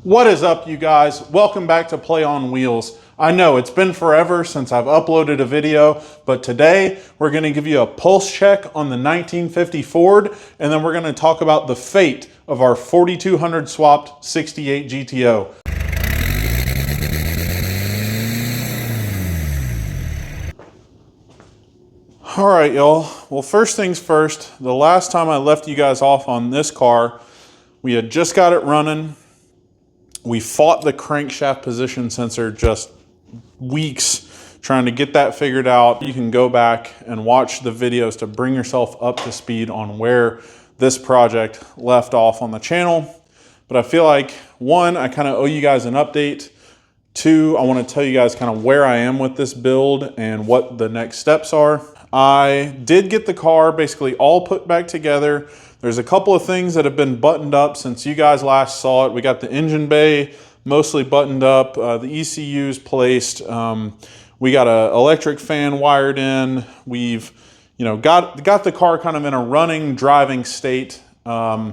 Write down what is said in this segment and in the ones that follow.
What is up, you guys? Welcome back to Play on Wheels. I know it's been forever since I've uploaded a video, but today we're going to give you a pulse check on the 1950 Ford, and then we're going to talk about the fate of our 4200 swapped 68 GTO. All right, y'all. Well, first things first, the last time I left you guys off on this car, we had just got it running. We fought the crankshaft position sensor just weeks trying to get that figured out. You can go back and watch the videos to bring yourself up to speed on where this project left off on the channel. But I feel like, one, I kind of owe you guys an update. Two, I want to tell you guys kind of where I am with this build and what the next steps are. I did get the car basically all put back together. There's a couple of things that have been buttoned up since you guys last saw it. We got the engine bay mostly buttoned up, the ECU's placed. We got an electric fan wired in. We've, got the car kind of in a running, driving state, at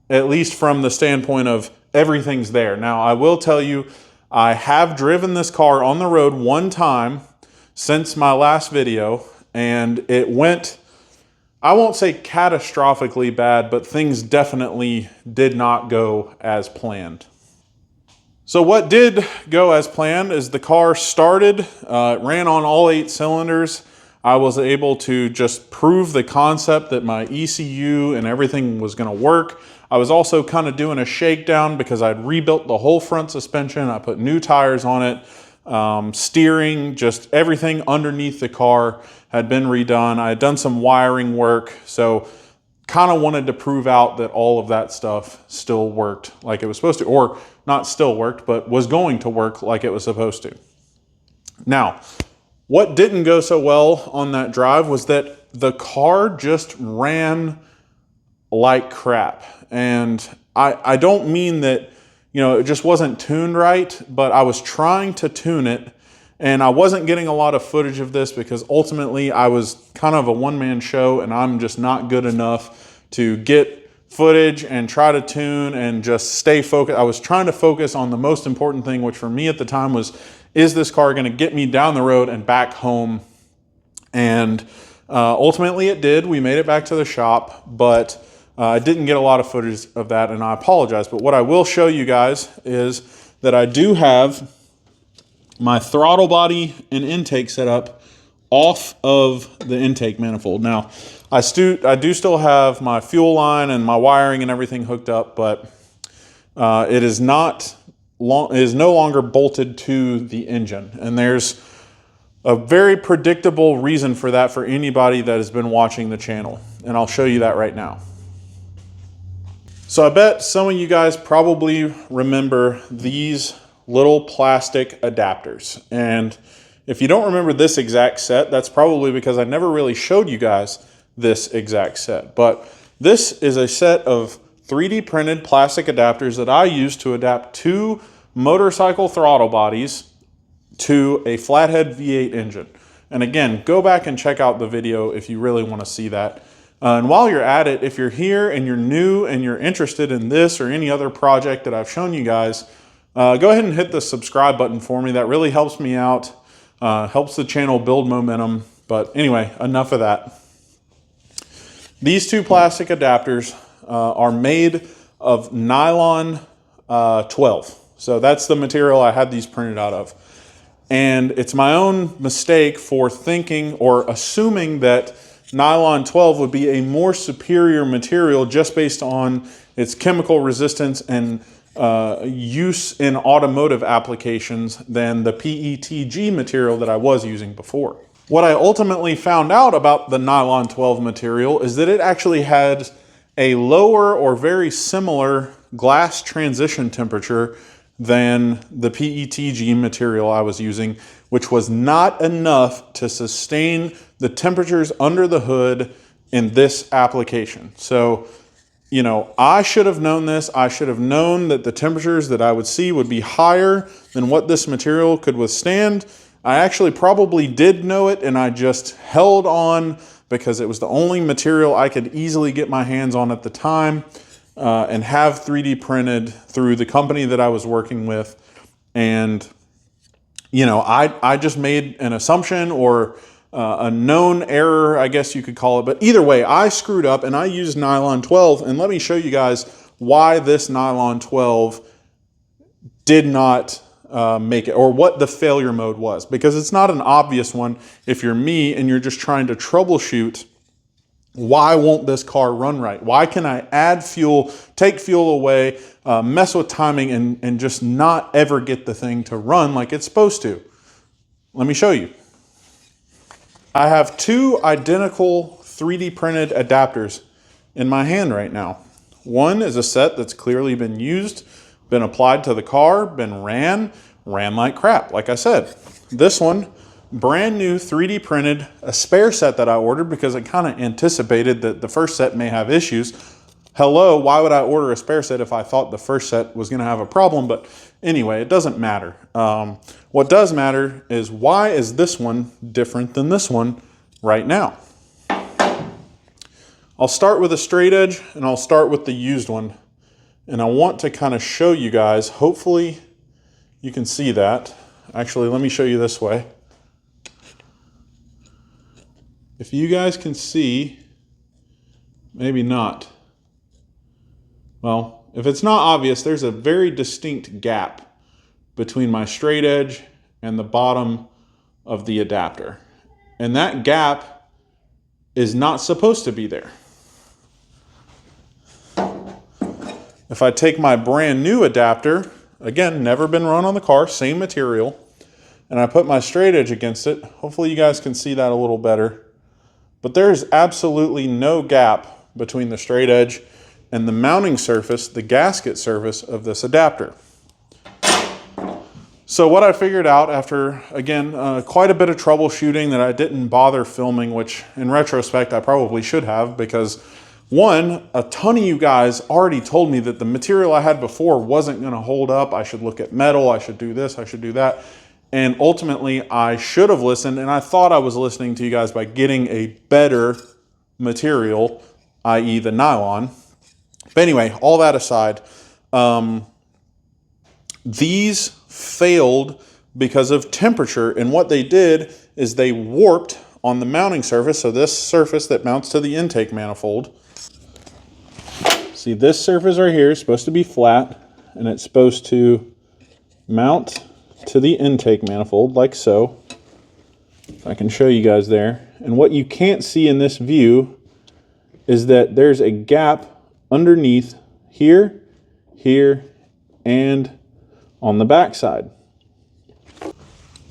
least from the standpoint of everything's there. Now, I will tell you, I have driven this car on the road one time since my last video, and it went, I won't say catastrophically bad, but things definitely did not go as planned. So what did go as planned is the car started, ran on all 8 cylinders. I was able to just prove the concept that my ECU and everything was going to work. I was also kind of doing a shakedown because I'd rebuilt the whole front suspension. I put new tires on it, steering, just everything underneath the car had been redone. I had done some wiring work, so kind of wanted to prove out that all of that stuff still worked like it was supposed to, or not still worked, but was going to work like it was supposed to. Now, what didn't go so well on that drive was that the car just ran like crap. And I don't mean that, it just wasn't tuned right, but I was trying to tune it, and I wasn't getting a lot of footage of this because ultimately I was kind of a one-man show, and I'm just not good enough to get footage and try to tune and just stay focused. I was trying to focus on the most important thing, which for me at the time was, is this car going to get me down the road and back home? And ultimately it did. We made it back to the shop, but I didn't get a lot of footage of that, and I apologize. But what I will show you guys is that I do have my throttle body and intake set up off of the intake manifold. Now, I do still have my fuel line and my wiring and everything hooked up, but it is no longer bolted to the engine. And there's a very predictable reason for that for anybody that has been watching the channel. And I'll show you that right now. So I bet some of you guys probably remember these little plastic adapters. And if you don't remember this exact set, that's probably because I never really showed you guys this exact set. But this is a set of 3D printed plastic adapters that I use to adapt 2 motorcycle throttle bodies to a Flathead V8 engine. And again, go back and check out the video if you really want to see that. And while you're at it, if you're here and you're new and you're interested in this or any other project that I've shown you guys, go ahead and hit the subscribe button for me. That really helps me out, helps the channel build momentum. But anyway, enough of that. These 2 plastic adapters are made of nylon 12. So that's the material I had these printed out of. And it's my own mistake for thinking or assuming that nylon 12 would be a more superior material just based on its chemical resistance and use in automotive applications than the PETG material that I was using before. What I ultimately found out about the nylon 12 material is that it actually had a lower or very similar glass transition temperature than the PETG material I was using, which was not enough to sustain the temperatures under the hood in this application. So, I should have known this. I should have known that the temperatures that I would see would be higher than what this material could withstand. I actually probably did know it, and I just held on because it was the only material I could easily get my hands on at the time. and have 3D printed through the company that I was working with. And, you know, I just made an assumption or a known error, I guess you could call it. But either way, I screwed up and I used nylon 12. And let me show you guys why this nylon 12 did not make it, or what the failure mode was, because it's not an obvious one. If you're me and you're just trying to troubleshoot, why won't this car run right? Why can I add fuel, take fuel away, mess with timing, and just not ever get the thing to run like it's supposed to? Let me show you. I have two identical 3D printed adapters in my hand right now. One is a set that's clearly been used, been applied to the car, been ran like crap, like I said. This one, brand new 3D printed, a spare set that I ordered because I kind of anticipated that the first set may have issues. Hello, why would I order a spare set if I thought the first set was going to have a problem? But anyway, it doesn't matter. What does matter is, why is this one different than this one right now? I'll start with a straight edge and I'll start with the used one. And I want to kind of show you guys, hopefully you can see that. Actually, let me show you this way. If you guys can see, maybe not. Well, if it's not obvious, there's a very distinct gap between my straight edge and the bottom of the adapter. And that gap is not supposed to be there. If I take my brand new adapter, again, never been run on the car, same material, and I put my straight edge against it, hopefully you guys can see that a little better. But there's absolutely no gap between the straight edge and the mounting surface, the gasket surface of this adapter. So what I figured out after, again, quite a bit of troubleshooting that I didn't bother filming, which in retrospect I probably should have, because one, a ton of you guys already told me that the material I had before wasn't going to hold up. I should look at metal, I should do this, I should do that. And ultimately I should have listened, and I thought I was listening to you guys by getting a better material, i.e. the nylon. But anyway, all that aside, these failed because of temperature, and what they did is they warped on the mounting surface. So this surface that mounts to the intake manifold, see, this surface right here is supposed to be flat, and it's supposed to mount to the intake manifold like so. If I can show you guys there. And what you can't see in this view is that there's a gap underneath here, here, and on the back side.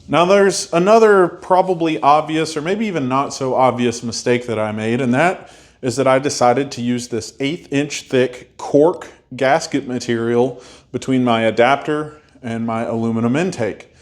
Now there's another probably obvious, or maybe even not so obvious, mistake that I made, and that is that I decided to use this 1/8 inch thick cork gasket material between my adapter and my aluminum intake.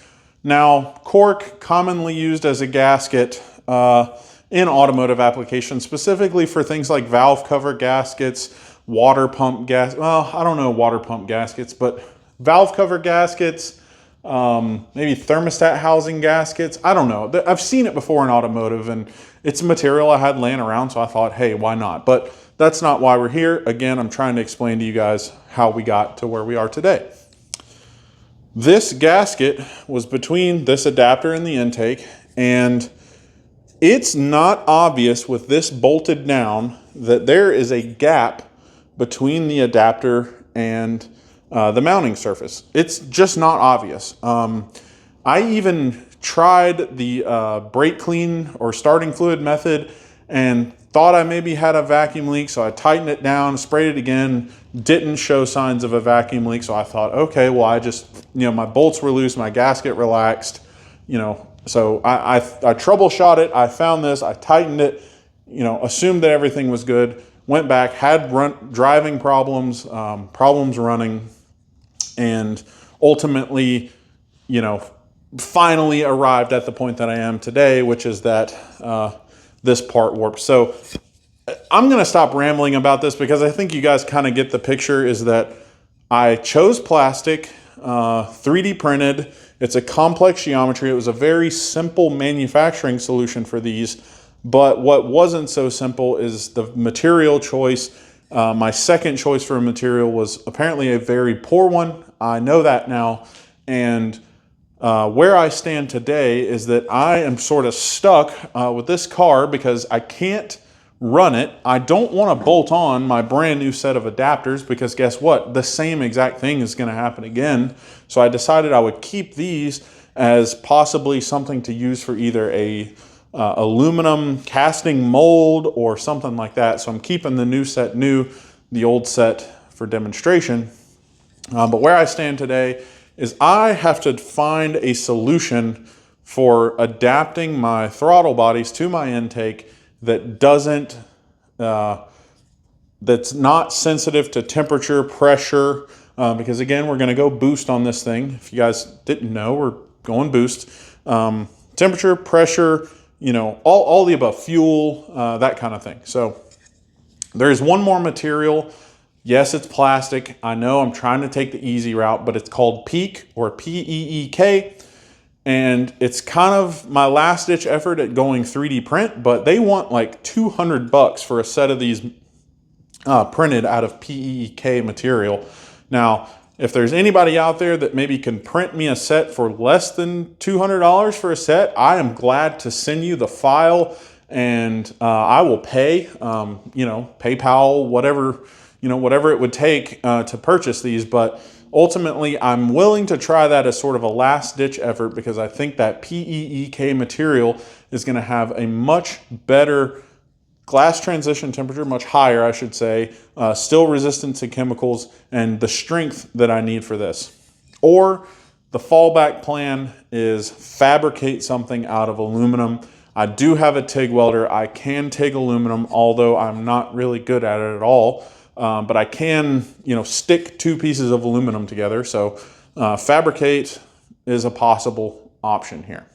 Now, cork, commonly used as a gasket in automotive applications, specifically for things like valve cover gaskets, water pump well, I don't know water pump gaskets, but valve cover gaskets, maybe thermostat housing gaskets. I don't know. I've seen it before in automotive, and it's a material I had laying around, so I thought, hey, why not? But that's not why we're here. Again, I'm trying to explain to you guys how we got to where we are today. This gasket was between this adapter and the intake, and it's not obvious with this bolted down that there is a gap between the adapter and the mounting surface. It's just not obvious. I even tried the brake clean or starting fluid method and thought I maybe had a vacuum leak, so I tightened it down, sprayed it again, didn't show signs of a vacuum leak, so I thought, okay, well, I just, my bolts were loose, my gasket relaxed, so I troubleshot it, I found this, I tightened it, assumed that everything was good, went back, had driving problems, problems running, and ultimately, finally arrived at the point that I am today, which is that this part warped. So I'm going to stop rambling about this because I think you guys kind of get the picture, is that I chose plastic, 3D printed. It's a complex geometry. It was a very simple manufacturing solution for these, but what wasn't so simple is the material choice My second choice for a material was apparently a very poor one. I know that now. And where I stand today is that I am sort of stuck with this car because I can't run it. I don't want to bolt on my brand new set of adapters because guess what? The same exact thing is going to happen again. So I decided I would keep these as possibly something to use for either a aluminum casting mold or something like that. So I'm keeping the new set new, the old set for demonstration. But where I stand today is I have to find a solution for adapting my throttle bodies to my intake that doesn't, that's not sensitive to temperature, pressure, because again, we're gonna go boost on this thing. If you guys didn't know, we're going boost. Temperature, pressure, you know, all the above, fuel, that kind of thing. So there's one more material. Yes, it's plastic. I know I'm trying to take the easy route, but it's called PEEK or P-E-E-K. And it's kind of my last ditch effort at going 3D print, but they want like $200 for a set of these printed out of PEEK material. Now, if there's anybody out there that maybe can print me a set for less than $200 for a set, I am glad to send you the file and I will pay, you know, PayPal, whatever, you know, whatever it would take to purchase these. But ultimately, I'm willing to try that as sort of a last ditch effort because I think that PEEK material is going to have a much better glass transition temperature, much higher, I should say, still resistant to chemicals, and the strength that I need for this. Or the fallback plan is fabricate something out of aluminum. I do have a TIG welder. I can TIG aluminum, although I'm not really good at it at all. But I can, you know, stick two pieces of aluminum together. So fabricate is a possible option here.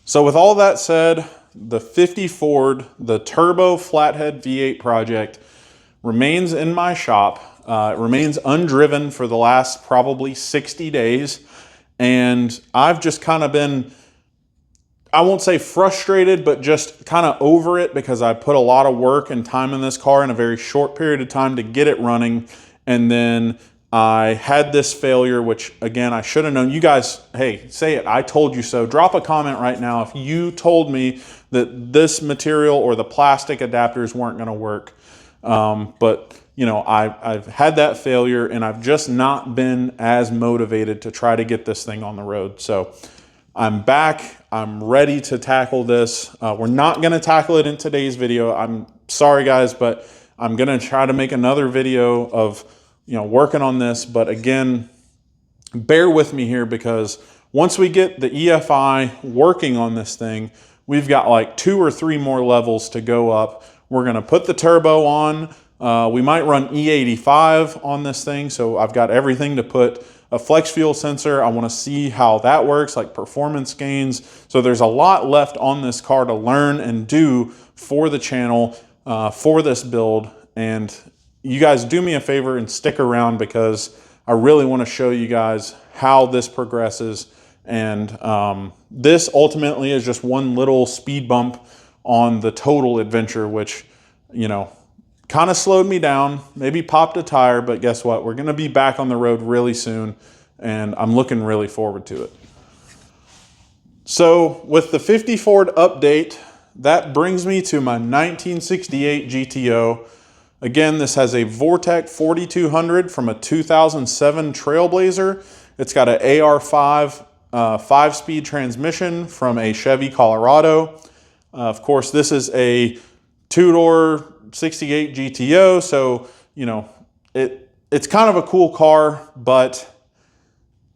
So with all that said, the 50 Ford, the Turbo Flathead V8 project remains in my shop. It remains undriven for the last probably 60 days. And I've just kind of been, I won't say frustrated, but just kind of over it because I put a lot of work and time in this car in a very short period of time to get it running. And then I had this failure, which again, I should have known. You guys, hey, say it, I told you so. Drop a comment right now if you told me that this material or the plastic adapters weren't gonna work. But you know, I've had that failure and I've just not been as motivated to try to get this thing on the road. So I'm back, I'm ready to tackle this. We're not gonna tackle it in today's video. I'm sorry guys, but I'm gonna try to make another video of, you know, working on this. But again, bear with me here because once we get the EFI working on this thing, we've got like 2 or 3 more levels to go up. We're gonna put the turbo on. We might run E85 on this thing. So I've got everything to put a flex fuel sensor. I wanna see how that works, like performance gains. So there's a lot left on this car to learn and do for the channel, for this build. And you guys do me a favor and stick around because I really wanna show you guys how this progresses. And this ultimately is just one little speed bump on the total adventure, which, you know, kind of slowed me down, maybe popped a tire, but guess what? We're gonna be back on the road really soon and I'm looking really forward to it. So with the 50 Ford update, that brings me to my 1968 GTO. Again, this has a Vortec 4200 from a 2007 Trailblazer. It's got an AR5 5-speed transmission from a Chevy Colorado. Of course, this is a 2-door 68 GTO, so you know it's kind of a cool car, but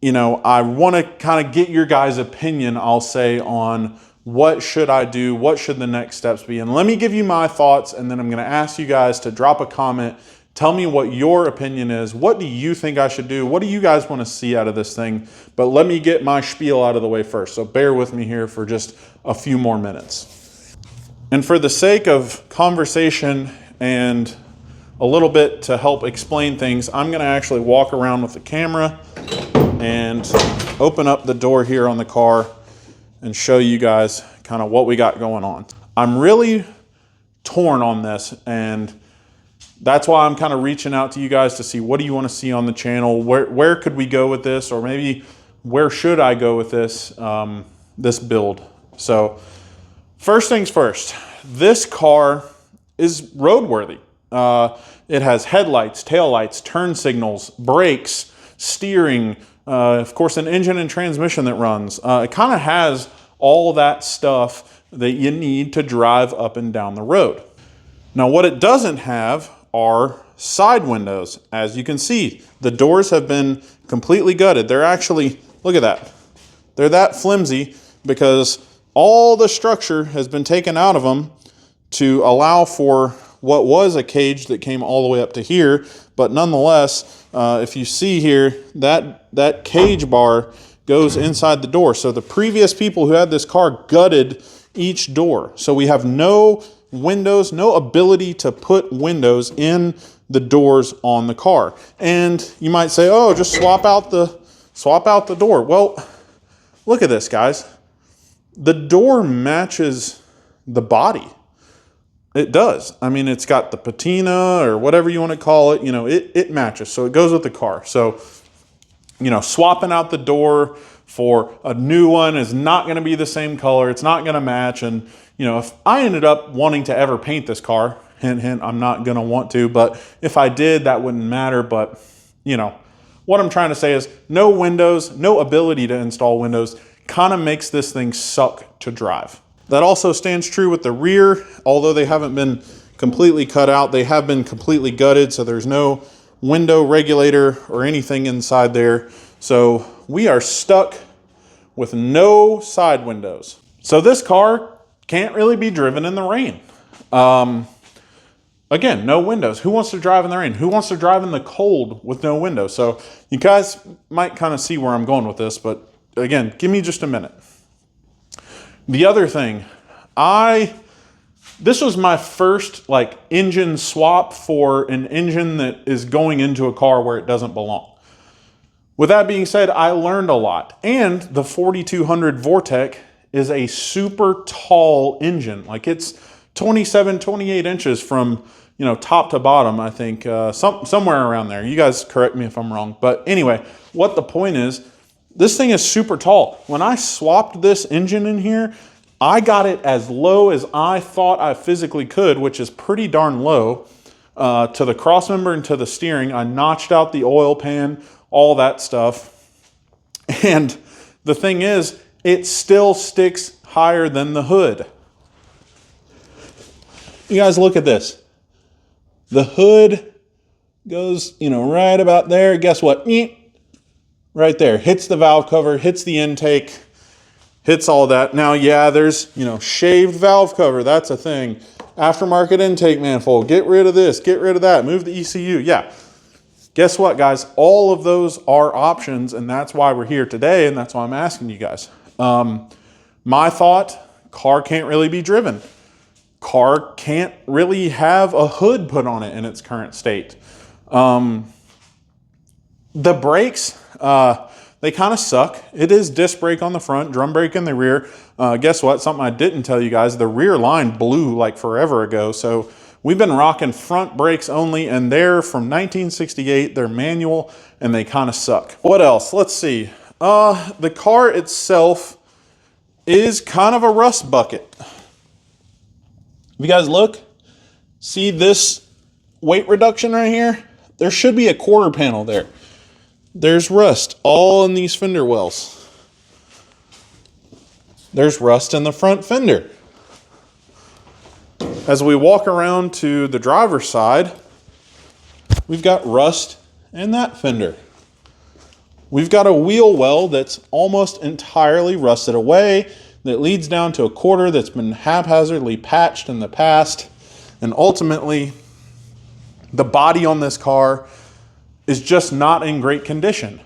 you know I want to kind of get your guys' opinion, I'll say, on what should I do, what should the next steps be. And let me give you my thoughts, and then I'm going to ask you guys to drop a comment. Tell me what your opinion is. What do you think I should do? What do you guys want to see out of this thing? But let me get my spiel out of the way first. So bear with me here for just a few more minutes. And for the sake of conversation and a little bit to help explain things, I'm going to actually walk around with the camera and open up the door here on the car and show you guys kind of what we got going on. I'm really torn on this, and That's why I'm kind of reaching out to you guys to see what do you want to see on the channel, where could we go with this, or maybe where should I go with this, this build. So first things first, this car is roadworthy. It has headlights, taillights, turn signals, brakes, steering, of course, an engine and transmission that runs. It kind of has all that stuff that you need to drive up and down the road. Now, what it doesn't have are side windows. As you can see, the doors have been completely gutted. They're actually, look at that. They're that flimsy because all the structure has been taken out of them to allow for what was a cage that came all the way up to here. But nonetheless, if you see here, that cage bar goes inside the door. So the previous people who had this car gutted each door. So we have no windows, no ability to put windows in the doors on the car. And you might say, oh, just swap out the door. Well, look at this, guys. The door matches the body. It does. I mean, it's got the patina or whatever you want to call it, you know, it matches. So it goes with the car. So, you know, swapping out the door for a new one is not going to be the same color. It's not going to match. And, you know, if I ended up wanting to ever paint this car, hint, hint, I'm not going to want to, but if I did, that wouldn't matter. But, you know, what I'm trying to say is no windows, no ability to install windows kind of makes this thing suck to drive. That also stands true with the rear. Although they haven't been completely cut out, they have been completely gutted. So there's no window regulator or anything inside there. So we are stuck with no side windows. So this car can't really be driven in the rain. Again, no windows. Who wants to drive in the rain? Who wants to drive in the cold with no windows? So you guys might kind of see where I'm going with this, but again, give me just a minute. The other thing, this was my first like engine swap for an engine that is going into a car where it doesn't belong. With that being said, I learned a lot. And the 4200 Vortec is a super tall engine. Like it's 27, 28 inches from, you know, top to bottom, I think, somewhere around there. You guys correct me if I'm wrong. But anyway, what the point is, this thing is super tall. When I swapped this engine in here, I got it as low as I thought I physically could, which is pretty darn low, to the crossmember and to the steering. I notched out the oil pan, all that stuff. And the thing is, it still sticks higher than the hood. You guys look at this. The hood goes, you know, right about there. Guess what? Right there. Hits the valve cover, hits the intake, hits all that. Now, yeah, there's, you know, shaved valve cover. That's a thing. Aftermarket intake manifold. Get rid of this. Get rid of that. Move the ECU. Yeah. Guess what, guys? All of those are options, and that's why we're here today, and that's why I'm asking you guys. My thought, car can't really be driven. Car can't really have a hood put on it in its current state. The brakes, they kind of suck. It is disc brake on the front, drum brake in the rear. Guess what? Something I didn't tell you guys, the rear line blew like forever ago. So we've been rocking front brakes only, and they're from 1968. They're manual, and they kind of suck. What else? Let's see. The car itself is kind of a rust bucket. If you guys look, see this weight reduction right here? There should be a quarter panel there. There's rust all in these fender wells. There's rust in the front fender. As we walk around to the driver's side, we've got rust in that fender. We've got a wheel well that's almost entirely rusted away, that leads down to a quarter that's been haphazardly patched in the past. And ultimately, the body on this car is just not in great condition.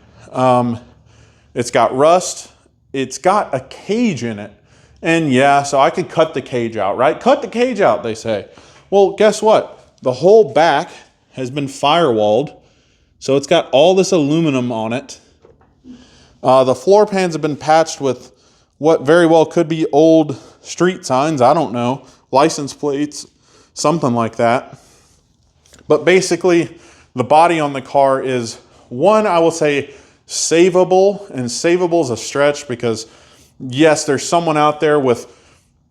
It's got rust. It's got a cage in it. And yeah, so I could cut the cage out, right? Cut the cage out, they say. Well, guess what? The whole back has been firewalled. So it's got all this aluminum on it. The floor pans have been patched with what very well could be old street signs. I don't know. License plates, something like that. But basically, the body on the car is, one, I will say, savable, and savable is a stretch because, yes, there's someone out there with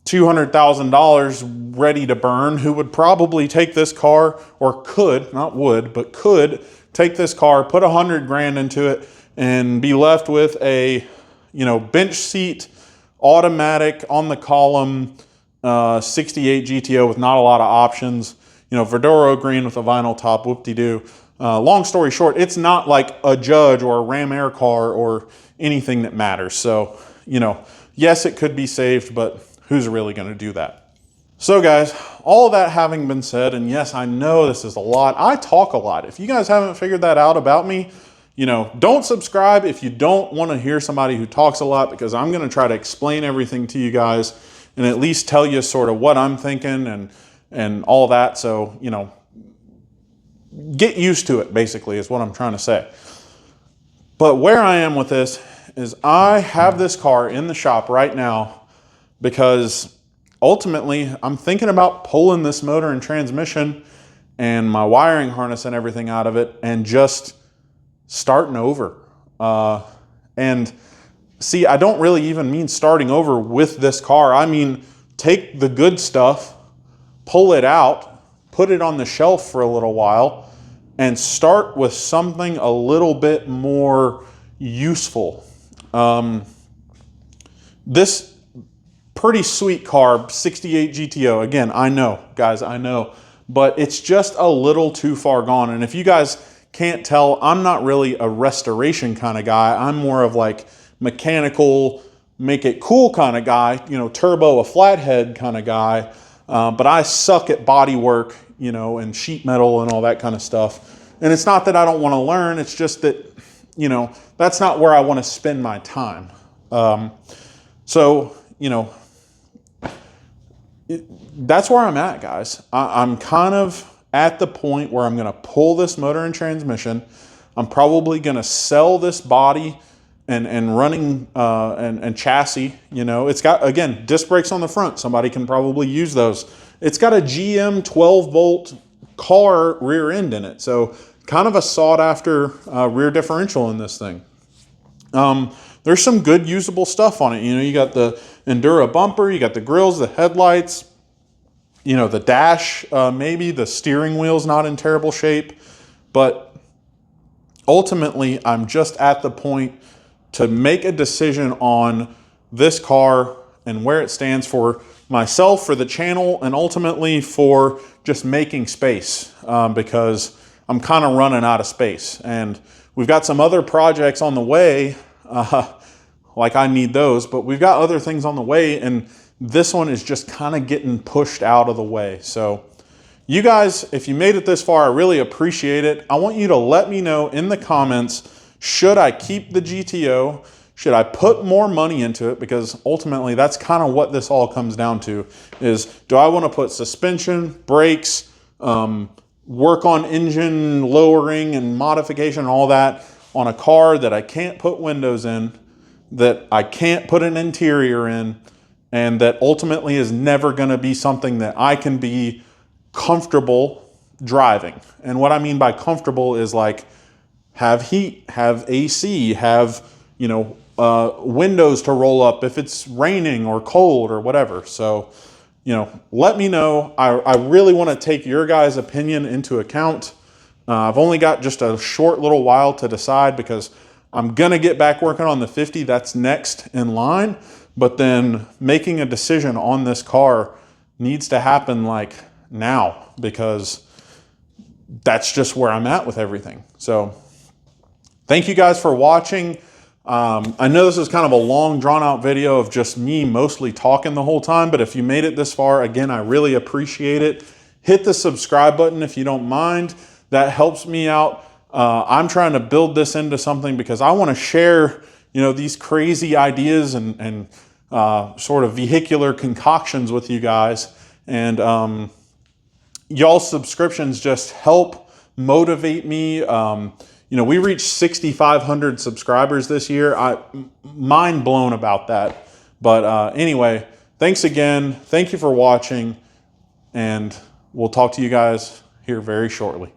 $200,000 ready to burn who would probably take this car, or could, not would, but could take this car, put 100 grand into it, and be left with a, bench seat, automatic, on the column, 68 GTO with not a lot of options, Verdoro green with a vinyl top, whoop-de-doo. Long story short, it's not like a Judge or a Ram Air car or anything that matters. So, yes, it could be saved, but who's really going to do that? So guys, all of that having been said, and yes, I know this is a lot. I talk a lot. If you guys haven't figured that out about me, don't subscribe if you don't want to hear somebody who talks a lot, because I'm going to try to explain everything to you guys and at least tell you sort of what I'm thinking and all that. So, get used to it, basically, is what I'm trying to say. But where I am with this is I have this car in the shop right now because ultimately I'm thinking about pulling this motor and transmission and my wiring harness and everything out of it and just starting over. And see, I don't really even mean starting over with this car. I mean, take the good stuff, pull it out, put it on the shelf for a little while, and start with something a little bit more useful. This pretty sweet car, 68 GTO, again, I know, guys, I know, but it's just a little too far gone. And if you guys can't tell, I'm not really a restoration kind of guy. I'm more of like mechanical, make it cool kind of guy, turbo a flathead kind of guy. But I suck at body work, and sheet metal and all that kind of stuff. And it's not that I don't want to learn. It's just that, that's not where I want to spend my time. That's where I'm at, guys. I'm kind of at the point where I'm going to pull this motor and transmission. I'm probably going to sell this body and running and chassis. It's got, again, disc brakes on the front. Somebody can probably use those. It's got a GM 12-volt car rear end in it, so kind of a sought after rear differential in this thing. There's some good usable stuff on it. You got the Endura bumper, you got the grills, the headlights, the dash, maybe the steering wheel's not in terrible shape, but ultimately I'm just at the point to make a decision on this car and where it stands for myself, for the channel, and ultimately for just making space, because I'm kind of running out of space. And we've got some other projects on the way, like I need those, but we've got other things on the way, and this one is just kind of getting pushed out of the way. So you guys, if you made it this far, I really appreciate it. I want you to let me know in the comments, should I keep the GTO? Should I put more money into it? Because ultimately that's kind of what this all comes down to, is do I want to put suspension, brakes, work on engine lowering and modification and all that on a car that I can't put windows in, that I can't put an interior in, and that ultimately is never going to be something that I can be comfortable driving. And what I mean by comfortable is like have heat, have AC, have, windows to roll up if it's raining or cold or whatever. So, let me know. I really want to take your guys' opinion into account. I've only got just a short little while to decide, because I'm going to get back working on the 50. That's next in line. But then making a decision on this car needs to happen like now, because that's just where I'm at with everything. So thank you guys for watching. I know this is kind of a long, drawn-out video of just me mostly talking the whole time, but if you made it this far, again, I really appreciate it. Hit the subscribe button if you don't mind. That helps me out. I'm trying to build this into something because I want to share, these crazy ideas and sort of vehicular concoctions with you guys. And y'all's subscriptions just help motivate me. We reached 6,500 subscribers this year. Mind blown about that. But anyway, thanks again. Thank you for watching, and we'll talk to you guys here very shortly.